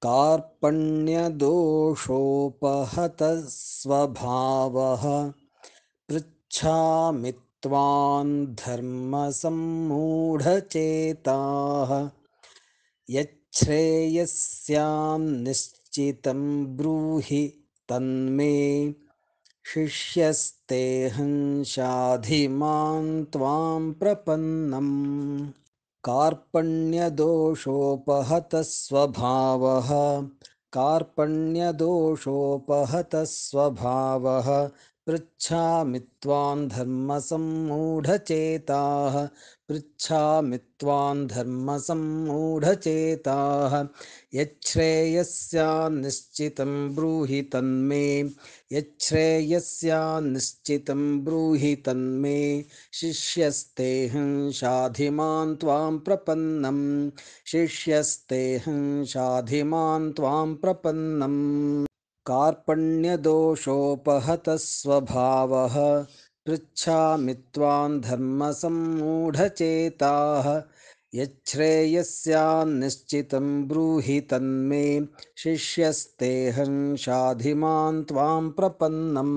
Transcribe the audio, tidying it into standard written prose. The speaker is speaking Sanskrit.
कार्पण्यदोषोपहतः स्वभावः पृच्छामि त्वां धर्मसम्मूढचेताः यच्छ्रेयस्यां निश्चितं ब्रूहि तन्मे शिष्यस्तेऽहं शाधि मां त्वां प्रपन्नम् कार्पण्यदोषोपहतः स्वभावः कार्पण्यदोषोपहतः स्वभावः पृच्छामि त्वां धर्मसम्मूढचेताः पृच्छामि त्वां धर्मसम्मूढचेताः यच्छ्रेयस्यान्निश्चितं ब्रूहि तन्मे यच्छ्रेयस्यान्निश्चितं ब्रूहि तन्मे शिष्यस्तेऽहं शाधि मां त्वां प्रपन्नम् शिष्यस्तेऽहं शाधि मां त्वां प्रपन्नम् कार्पण्यदोषोपहतः स्वभावः पृच्छामि त्वां धर्मसम्मूढचेताः यच्छ्रेयस्यान्निश्चितं ब्रूहि तन्मे शिष्यस्तेऽहं शाधि मां त्वां प्रपन्नम्